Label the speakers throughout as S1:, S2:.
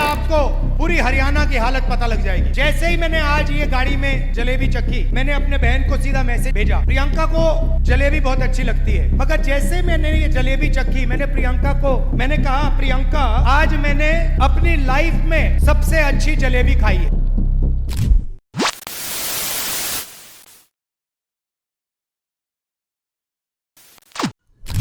S1: आपको पूरी हरियाणा की हालत पता लग जाएगी। जैसे ही मैंने आज ये गाड़ी में जलेबी चखी, मैंने अपने बहन को सीधा मैसेज भेजा, प्रियंका को जलेबी बहुत अच्छी लगती है। मगर जैसे मैंने ये जलेबी चखी, मैंने प्रियंका को मैंने कहा, प्रियंका आज मैंने अपनी लाइफ में सबसे अच्छी जलेबी खाई है।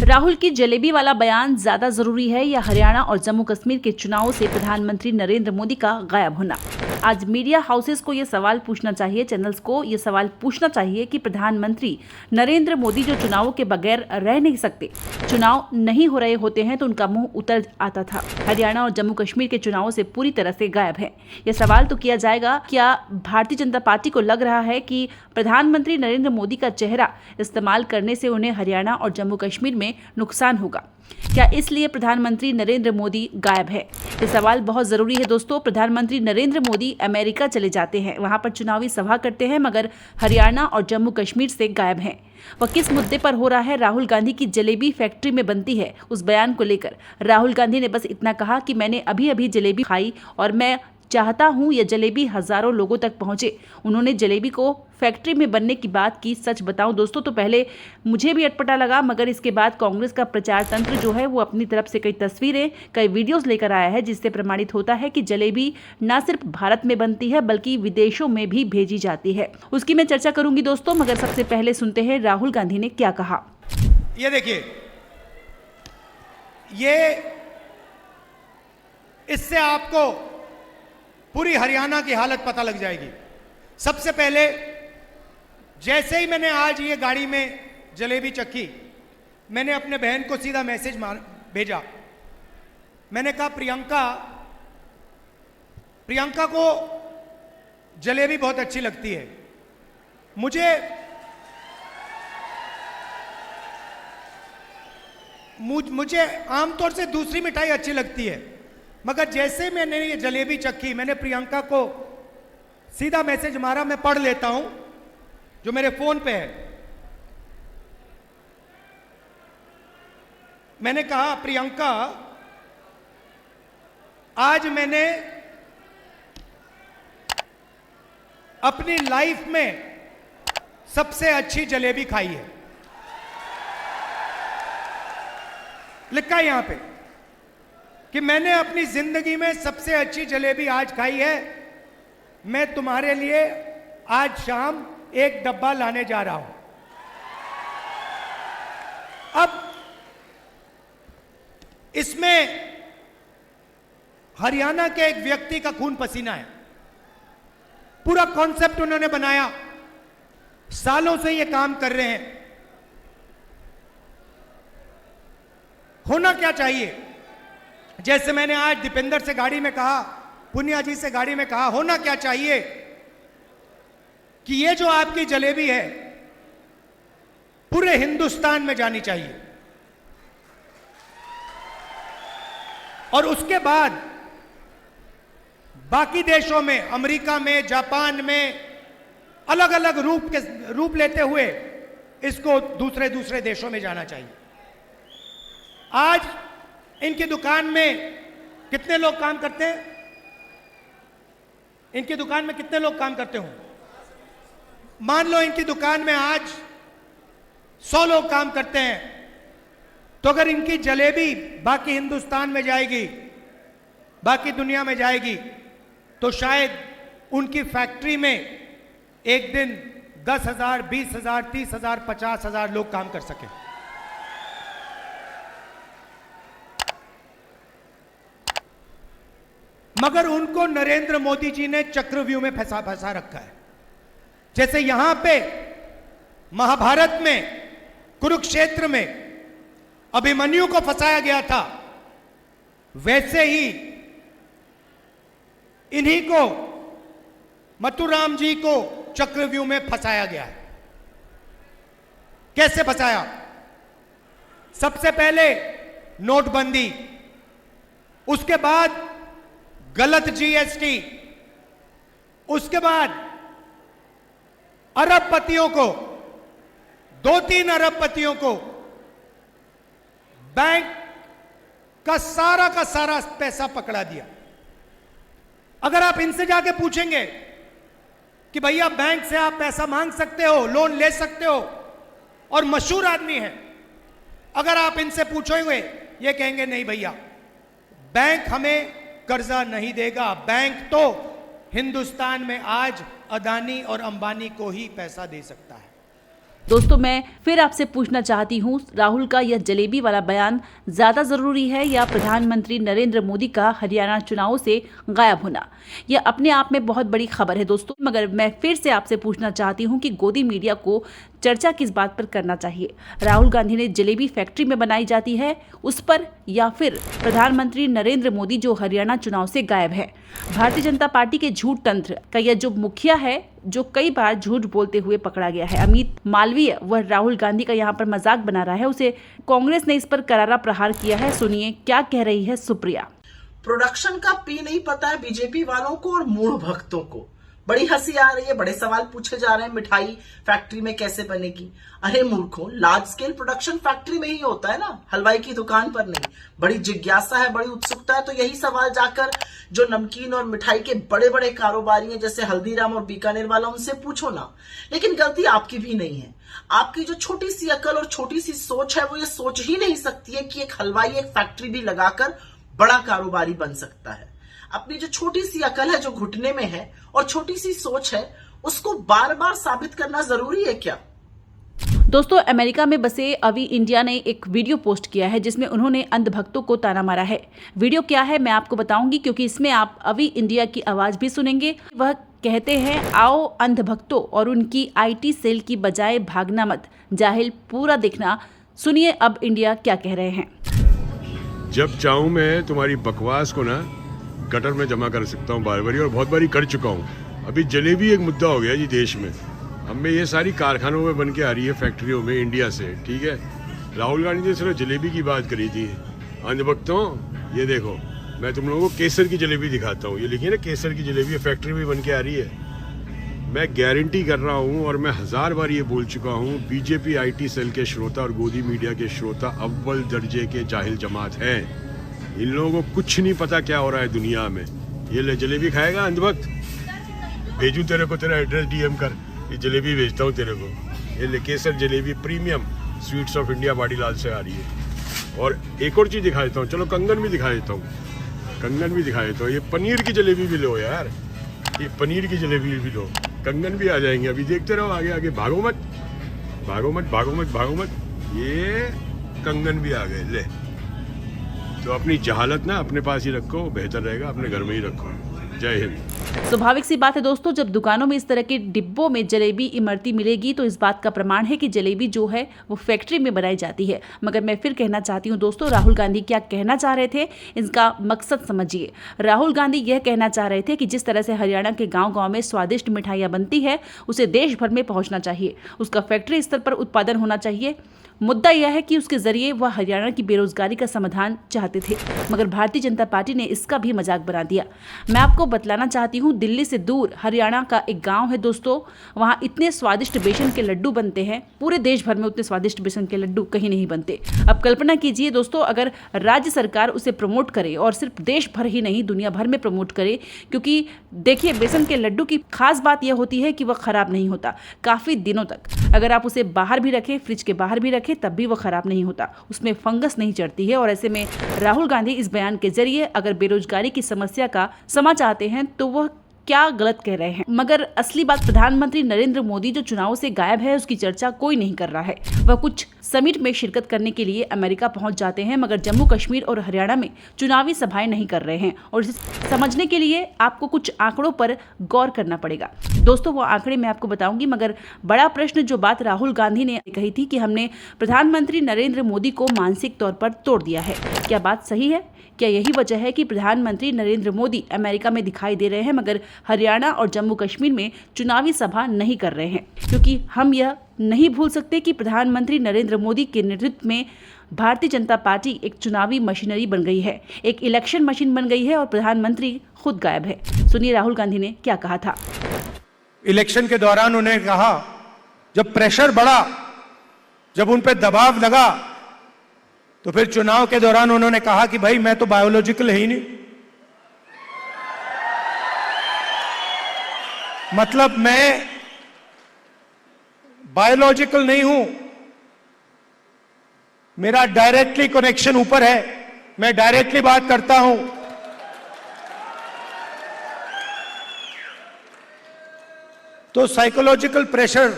S2: राहुल की जलेबी वाला बयान ज्यादा जरूरी है या हरियाणा और जम्मू कश्मीर के चुनावों से प्रधानमंत्री नरेंद्र मोदी का गायब होना? आज मीडिया हाउसेस को यह सवाल पूछना चाहिए, चैनल्स को यह सवाल पूछना चाहिए कि प्रधानमंत्री नरेंद्र मोदी जो चुनावों के बगैर रह नहीं सकते, चुनाव नहीं हो रहे होते हैं तो उनका मुंह उतर आता था। हरियाणा और जम्मू कश्मीर के चुनावों से पूरी तरह से गायब है। यह सवाल तो किया जाएगा, क्या भारतीय जनता पार्टी को लग रहा है कि प्रधानमंत्री नरेंद्र मोदी का चेहरा इस्तेमाल करने से उन्हें हरियाणा और जम्मू कश्मीर में नुकसान होगा? क्या इसलिए प्रधानमंत्री नरेंद्र मोदी गायब है? ये सवाल बहुत जरूरी है दोस्तों। प्रधानमंत्री नरेंद्र मोदी अमेरिका चले जाते हैं, वहां पर चुनावी सभा करते हैं, मगर हरियाणा और जम्मू कश्मीर से गायब हैं। वह किस मुद्दे पर हो रहा है? राहुल गांधी की जलेबी फैक्ट्री में बनती है, उस बयान को लेकर राहुल गांधी ने बस इतना कहा कि मैंने अभी अभी जलेबी खाई और मैं चाहता हूं यह जलेबी हजारों लोगों तक पहुंचे। उन्होंने जलेबी को फैक्ट्री में बनने की बात की। सच बताऊं दोस्तों तो पहले मुझे भी अटपटा लगा, मगर इसके बाद कांग्रेस का प्रचार तंत्र जो है वो अपनी तरफ से कई तस्वीरें, कई वीडियोस लेकर आया है, जिससे प्रमाणित होता है कि जलेबी न सिर्फ भारत में बनती है बल्कि विदेशों में भी भेजी जाती है। उसकी मैं चर्चा करूंगी दोस्तों, मगर सबसे पहले सुनते हैं राहुल गांधी ने क्या कहा।
S1: ये देखिए, ये इससे आपको पूरी हरियाणा की हालत पता लग जाएगी। सबसे पहले जैसे ही मैंने आज ये गाड़ी में जलेबी चखी, मैंने अपने बहन को सीधा मैसेज भेजा। मैंने कहा, प्रियंका को जलेबी बहुत अच्छी लगती है। मुझे आमतौर से दूसरी मिठाई अच्छी लगती है, मगर जैसे मैंने ये जलेबी चखी, मैंने प्रियंका को सीधा मैसेज मारा। मैं पढ़ लेता हूं जो मेरे फोन पे है। मैंने कहा, प्रियंका आज मैंने अपनी लाइफ में सबसे अच्छी जलेबी खाई है। लिखा है यहां पे कि मैंने अपनी जिंदगी में सबसे अच्छी जलेबी आज खाई है। मैं तुम्हारे लिए आज शाम एक डब्बा लाने जा रहा हूं। अब इसमें हरियाणा के एक व्यक्ति का खून पसीना है। पूरा कॉन्सेप्ट उन्होंने बनाया, सालों से ये काम कर रहे हैं। होना क्या चाहिए? जैसे मैंने आज दीपेंद्र से गाड़ी में कहा, पुनिया जी से गाड़ी में कहा, होना क्या चाहिए कि ये जो आपकी जलेबी है पूरे हिंदुस्तान में जानी चाहिए, और उसके बाद बाकी देशों में, अमेरिका में, जापान में, अलग अलग रूप लेते हुए इसको दूसरे दूसरे देशों में जाना चाहिए। आज इनकी दुकान में कितने लोग काम करते हैं? इनकी दुकान में कितने लोग काम करते हो? मान लो इनकी दुकान में आज 100 लोग काम करते हैं, तो अगर इनकी जलेबी बाकी हिंदुस्तान में जाएगी, बाकी दुनिया में जाएगी, तो शायद उनकी फैक्ट्री में एक दिन 10,000, 20,000, 30,000, 50,000 लोग काम कर सकें। मगर उनको नरेंद्र मोदी जी ने चक्रव्यूह में फंसा रखा है। जैसे यहां पे महाभारत में, कुरुक्षेत्र में अभिमन्यु को फंसाया गया था, वैसे ही इन्हीं को, मथुराम जी को चक्रव्यूह में फंसाया गया है। कैसे फंसाया? सबसे पहले नोटबंदी, उसके बाद गलत जीएसटी, उसके बाद अरबपतियों को, 2-3 अरबपतियों को बैंक का सारा पैसा पकड़ा दिया। अगर आप इनसे जाके पूछेंगे कि भैया बैंक से आप पैसा मांग सकते हो, लोन ले सकते हो, और मशहूर आदमी है, अगर आप इनसे पूछोगे ये कहेंगे नहीं भैया, बैंक हमें कर्जा नहीं देगा, बैंक तो हिंदुस्तान में आज अदानी और अंबानी को ही पैसा दे सकता है।
S2: दोस्तों, मैं फिर आपसे पूछना चाहती हूँ, राहुल का यह जलेबी वाला बयान ज्यादा जरूरी है या प्रधानमंत्री नरेंद्र मोदी का हरियाणा चुनावों से गायब होना? यह अपने आप में बहुत बड़ी खबर है दोस्तों, मगर मैं फिर से आपसे पूछना चाहती हूँ कि गोदी मीडिया को चर्चा किस बात पर करना चाहिए? राहुल गांधी ने जलेबी फैक्ट्री में बनाई जाती है उस पर, या फिर प्रधानमंत्री नरेंद्र मोदी जो हरियाणा चुनाव से गायब है? भारतीय जनता पार्टी के झूठ तंत्र का यह जो मुखिया है, जो कई बार झूठ बोलते हुए पकड़ा गया है, अमित मालवीय, वह राहुल गांधी का यहाँ पर मजाक बना रहा है, उसे कांग्रेस ने इस पर करारा प्रहार किया है। सुनिए क्या कह रही है सुप्रिया।
S3: प्रोडक्शन का पी नहीं पता है बीजेपी वालों को और मूढ़ भक्तों को। बड़ी हंसी आ रही है, बड़े सवाल पूछे जा रहे हैं, मिठाई फैक्ट्री में कैसे बनेगी? अरे मूर्खों, लार्ज स्केल प्रोडक्शन फैक्ट्री में ही होता है ना, हलवाई की दुकान पर नहीं। बड़ी जिज्ञासा है, बड़ी उत्सुकता है, तो यही सवाल जाकर जो नमकीन और मिठाई के बड़े बड़े कारोबारी हैं, जैसे हल्दीराम और बीकानेर वाला, उनसे पूछो ना। लेकिन गलती आपकी भी नहीं है। आपकी जो छोटी सी अकल और छोटी सी सोच है, वो ये सोच ही नहीं सकती है कि एक हलवाई एक फैक्ट्री भी लगाकर बड़ा कारोबारी बन सकता है। अपनी जो छोटी सी अकल है, जो घुटने में है, और छोटी सी सोच है, उसको बार बार साबित करना जरूरी है क्या?
S2: दोस्तों, अमेरिका में बसे अवी इंडिया ने एक वीडियो पोस्ट किया है जिसमें उन्होंने अंधभक्तों को ताना मारा है। वीडियो क्या है मैं आपको बताऊंगी, क्योंकि इसमें आप अवी इंडिया की आवाज भी सुनेंगे। वह कहते हैं, आओ अंधभक्तों, और उनकी आईटी सेल की बजाय भागना मत, जाहिल पूरा देखना। सुनिए अब इंडिया क्या कह रहे हैं।
S4: जब चाहूं मैं तुम्हारी बकवास को ना गटर में जमा कर सकता हूँ बार बारी, और बहुत बारी कर चुका हूँ। अभी जलेबी एक मुद्दा हो गया जी देश में। हमें ये सारी कारखानों में बन के आ रही है, फैक्ट्रियों में, इंडिया से, ठीक है। राहुल गांधी ने सिर्फ जलेबी की बात करी थी। अंधभक्तों, ये देखो, मैं तुम लोगों को केसर की जलेबी दिखाता हूँ। ये लिखिए ना, केसर की जलेबी फैक्ट्री में बन के आ रही है। मैं गारंटी कर रहा हूँ, और मैं 1000 बार ये बोल चुका हूँ, बीजेपी आईटी सेल के श्रोता और गोदी मीडिया के श्रोता अव्वल दर्जे के जाहिल जमात हैं। इन लोगों को कुछ नहीं पता क्या हो रहा है दुनिया में। ये ले जलेबी खाएगा अंधभक्त, भेजूं तेरे को, तेरा एड्रेस डीएम कर, ये जलेबी भेजता हूँ तेरे को। ये ले केसर jalebi premium sweets of India Vadilal से आ रही है। और एक और चीज़ दिखा देता हूँ, चलो कंगन भी दिखा देता हूँ, कंगन भी दिखा देता हूँ। ये पनीर की जलेबी भी लो यार, ये पनीर की जलेबी भी लो, कंगन भी आ जाएंगे। अभी देखते रहो, आगे आगे भागो मत, भागो मत, भागो मत, भागो मत। ये कंगन भी आ गए। ले, तो अपनी जहालत ना अपने पास ही रखो, बेहतर रहेगा, अपने घर में ही रखो। जय हिंद।
S2: स्वाभाविक सी बात है दोस्तों, जब दुकानों में इस तरह के डिब्बों में जलेबी इमरती मिलेगी तो इस बात का प्रमाण है कि जलेबी जो है वो फैक्ट्री में बनाई जाती है। मगर मैं फिर कहना चाहती हूँ दोस्तों, राहुल गांधी क्या कहना चाह रहे थे, इसका मकसद समझिए। राहुल गांधी यह कहना चाह रहे थे कि जिस तरह से हरियाणा के गाँव-गाँव में स्वादिष्ट मिठाइयाँ बनती है, उसे देश भर में पहुँचना चाहिए, उसका फैक्ट्री स्तर पर उत्पादन होना चाहिए। मुद्दा यह है कि उसके जरिए वह हरियाणा की बेरोजगारी का समाधान चाहते थे, मगर भारतीय जनता पार्टी ने इसका भी मजाक बना दिया। मैं आपको बतलाना चाहती हूँ, दिल्ली से दूर हरियाणा का एक गांव है दोस्तों, वहाँ इतने स्वादिष्ट बेसन के लड्डू बनते हैं, पूरे देश भर में उतने स्वादिष्ट बेसन के लड्डू कहीं नहीं बनते। अब कल्पना कीजिए दोस्तों, अगर राज्य सरकार उसे प्रमोट करे, और सिर्फ देश भर ही नहीं दुनिया भर में प्रमोट करे, क्योंकि देखिए बेसन के लड्डू की खास बात यह होती है कि वह खराब नहीं होता काफ़ी दिनों तक। अगर आप उसे बाहर भी रखें, फ्रिज के बाहर भी रखें, तब भी वह खराब नहीं होता, उसमें फंगस नहीं चढ़ती है। और ऐसे में राहुल गांधी इस बयान के जरिए अगर बेरोजगारी की समस्या का समा चाहते हैं तो वह क्या गलत कह रहे हैं। मगर असली बात, प्रधानमंत्री नरेंद्र मोदी जो चुनाव से गायब है, उसकी चर्चा कोई नहीं कर रहा है। वह कुछ समिट में शिरकत करने के लिए अमेरिका पहुंच जाते हैं, मगर जम्मू कश्मीर और हरियाणा में चुनावी सभाएं नहीं कर रहे हैं। और इसे समझने के लिए आपको कुछ आंकड़ों पर गौर करना पड़ेगा दोस्तों। वो आंकड़े मैं आपको बताऊंगी, मगर बड़ा प्रश्न जो बात राहुल गांधी ने कही थी कि हमने प्रधानमंत्री नरेंद्र मोदी को मानसिक तौर पर तोड़ दिया है, क्या बात सही है? क्या यही वजह है कि प्रधानमंत्री नरेंद्र मोदी अमेरिका में दिखाई दे रहे हैं, मगर हरियाणा और जम्मू कश्मीर में चुनावी सभा नहीं कर रहे हैं? क्योंकि हम यह नहीं भूल सकते कि प्रधानमंत्री नरेंद्र मोदी के नेतृत्व में भारतीय जनता पार्टी एक चुनावी मशीनरी बन गई है, एक इलेक्शन मशीन बन गई है, और प्रधानमंत्री खुद गायब है। सुनिए राहुल गांधी ने क्या कहा था।
S1: इलेक्शन के दौरान उन्हें कहा, जब प्रेशर बढ़ा, जब उन पर दबाव लगा, तो फिर चुनाव के दौरान उन्होंने कहा कि भाई मैं तो बायोलॉजिकल है ही नहीं। मतलब मैं बायोलॉजिकल नहीं हूं, मेरा डायरेक्टली कनेक्शन ऊपर है, मैं डायरेक्टली बात करता हूं। तो साइकोलॉजिकल प्रेशर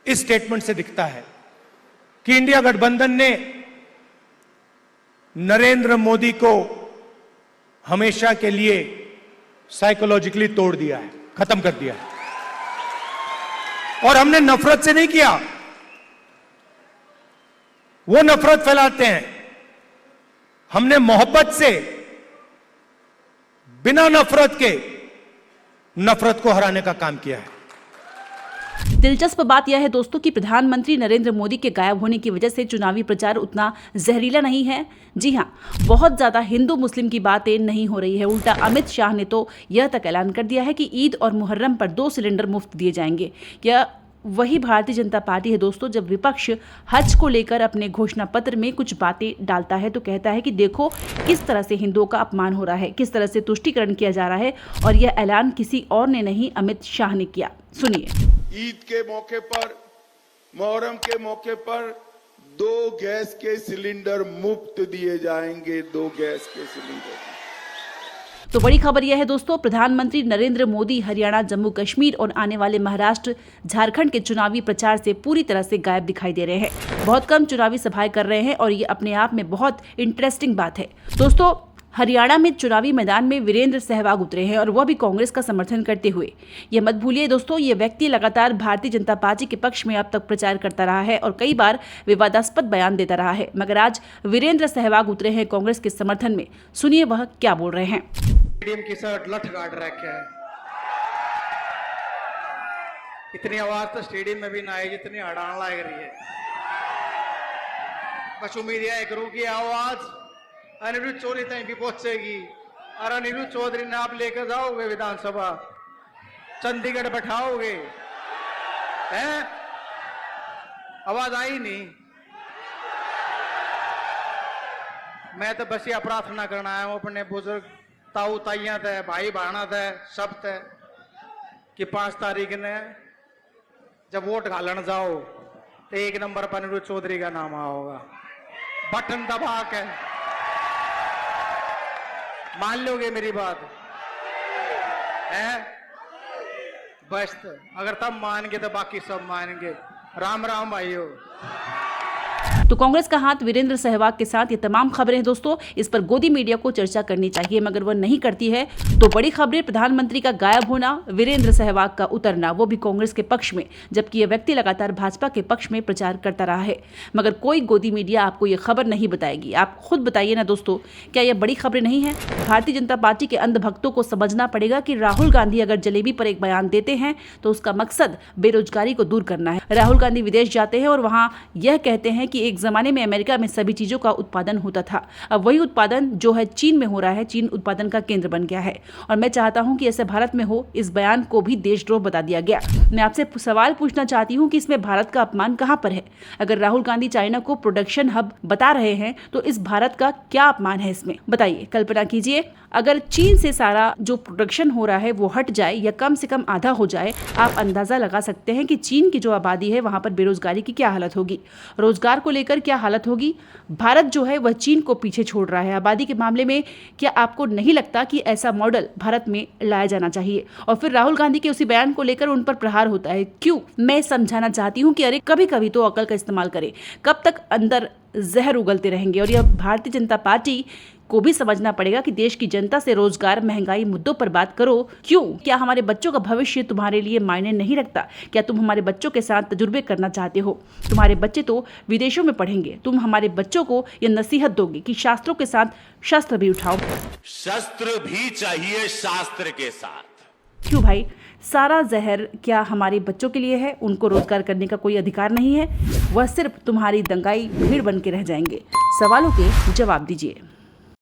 S1: इस स्टेटमेंट से दिखता है कि इंडिया गठबंधन ने नरेंद्र मोदी को हमेशा के लिए साइकोलॉजिकली तोड़ दिया है, खत्म कर दिया है। और हमने नफरत से नहीं किया, वो नफरत फैलाते हैं, हमने मोहब्बत से, बिना नफरत के नफरत को हराने का काम किया है।
S2: दिलचस्प बात यह है दोस्तों कि प्रधानमंत्री नरेंद्र मोदी के गायब होने की वजह से चुनावी प्रचार उतना जहरीला नहीं है। जी हां, बहुत ज्यादा हिंदू मुस्लिम की बातें नहीं हो रही है। उल्टा अमित शाह ने तो यह तक ऐलान कर दिया है कि ईद और मुहर्रम पर 2 सिलेंडर मुफ्त दिए जाएंगे। यह वही भारतीय जनता पार्टी है दोस्तों, जब विपक्ष हज को लेकर अपने घोषणा पत्र में कुछ बातें डालता है तो कहता है कि देखो किस तरह से हिंदुओं का अपमान हो रहा है, किस तरह से तुष्टीकरण किया जा रहा है, और यह ऐलान किसी और ने नहीं, अमित शाह ने किया। सुनिए।
S5: ईद के मौके पर, मुहर्रम के मौके पर 2 गैस के सिलेंडर मुफ्त दिए जाएंगे, 2 गैस के सिलेंडर।
S2: तो बड़ी खबर यह है दोस्तों, प्रधानमंत्री नरेंद्र मोदी हरियाणा, जम्मू कश्मीर और आने वाले महाराष्ट्र, झारखंड के चुनावी प्रचार से पूरी तरह से गायब दिखाई दे रहे हैं। बहुत कम चुनावी सभाएं कर रहे हैं और ये अपने आप में बहुत इंटरेस्टिंग बात है दोस्तों। हरियाणा में चुनावी मैदान में वीरेंद्र सहवाग उतरे हैं और वह भी कांग्रेस का समर्थन करते हुए। ये मत भूलिए दोस्तों, ये व्यक्ति लगातार भारतीय जनता पार्टी के पक्ष में अब तक प्रचार करता रहा है और कई बार विवादास्पद बयान देता रहा है, मगर आज वीरेंद्र सहवाग उतरे हैं कांग्रेस के समर्थन में। सुनिए वह क्या बोल रहे हैं।
S6: स्टेडियम की शर्ट लठ गाड़ रखे है, इतनी आवाज तो स्टेडियम में भी ना आई जितनी हड़ान लग रही है। बस उम्मीद है करूं कि आवाज अनिरुद्ध चौधरी तक भी पहुंचेगी और अनिरुद्ध चौधरी ने आप लेकर जाओगे विधानसभा, चंडीगढ़ बैठाओगे, हैं? आवाज आई नहीं। मैं तो बस यह प्रार्थना करना आया हूं अपने बुजुर्ग ताऊ ताइया थे, भाई बहना थे, सब थे कि 5 तारीख ने जब वोट घालन जाओ तो 1 नंबर पर अनिरुद्ध चौधरी का नाम होगा। बटन दबा के मान लोगे मेरी बात है? बस अगर तब मान गए तो बाकी सब मानेंगे। राम राम भाइयों।
S2: तो कांग्रेस का हाथ वीरेंद्र सहवाग के साथ। ये तमाम खबरें हैं दोस्तों, इस पर गोदी मीडिया को चर्चा करनी चाहिए मगर वह नहीं करती है। तो बड़ी खबरें, प्रधानमंत्री का गायब होना, वीरेंद्र सहवाग का उतरना, वो भी कांग्रेस के पक्ष में, जबकि यह व्यक्ति लगातार भाजपा के पक्ष में प्रचार करता रहा है, मगर कोई गोदी मीडिया आपको यह खबर नहीं बताएगी। आप खुद बताइए ना दोस्तों, क्या यह बड़ी खबरें नहीं है? भारतीय जनता पार्टी के अंधभक्तों को समझना पड़ेगा कि राहुल गांधी अगर जलेबी पर एक बयान देते हैं तो उसका मकसद बेरोजगारी को दूर करना है। राहुल गांधी विदेश जाते हैं और वहां यह कहते हैं कि एक जमाने में अमेरिका में सभी चीजों का उत्पादन होता था, अब वही उत्पादन जो है चीन में हो रहा है, चीन उत्पादन का केंद्र बन गया है और मैं चाहता हूं कि ऐसे भारत में हो। इस बयान को भी देशद्रोह बता दिया गया। मैं आपसे सवाल पूछना चाहती हूं कि इसमें भारत का अपमान कहां पर है? अगर राहुल गांधी चाइना को प्रोडक्शन हब बता रहे हैं तो इस भारत का क्या अपमान है इसमें? बताइए, कल्पना कीजिए अगर चीन से सारा जो प्रोडक्शन हो रहा है वो हट जाए या कम से कम आधा हो जाए, आप अंदाजा लगा सकते हैं कि चीन की जो आबादी है वहां पर बेरोजगारी की क्या हालत होगी, रोजगार को लेकर क्या हालत होगी। भारत जो है वह चीन को पीछे छोड़ रहा है आबादी के मामले में। क्या आपको नहीं लगता कि ऐसा मॉडल भारत में लाया जाना चाहिए? और फिर राहुल गांधी के उसी बयान को लेकर उन पर प्रहार होता है, क्यों? मैं समझाना चाहती हूँ कि अरे कभी कभी तो अकल का इस्तेमाल करें, कब तक अंदर जहर उगलते रहेंगे। और यह भारतीय जनता पार्टी को भी समझना पड़ेगा कि देश की जनता से रोजगार, महंगाई मुद्दों पर बात करो। क्यों? क्या हमारे बच्चों का भविष्य तुम्हारे लिए मायने नहीं रखता? क्या तुम हमारे बच्चों के साथ तजुर्बे करना चाहते हो? तुम्हारे बच्चे तो विदेशों में पढ़ेंगे, तुम हमारे बच्चों को यह नसीहत दोगे कि शास्त्रों के साथ शस्त्र भी उठाओ।
S7: शस्त्र भी चाहिए शास्त्र के साथ।
S2: क्यों भाई? सारा जहर क्या हमारे बच्चों के लिए है? उनको रोजगार करने का कोई अधिकार नहीं है? वह सिर्फ तुम्हारी दंगाई भीड़ बन के रह जाएंगे। सवालों के जवाब दीजिए।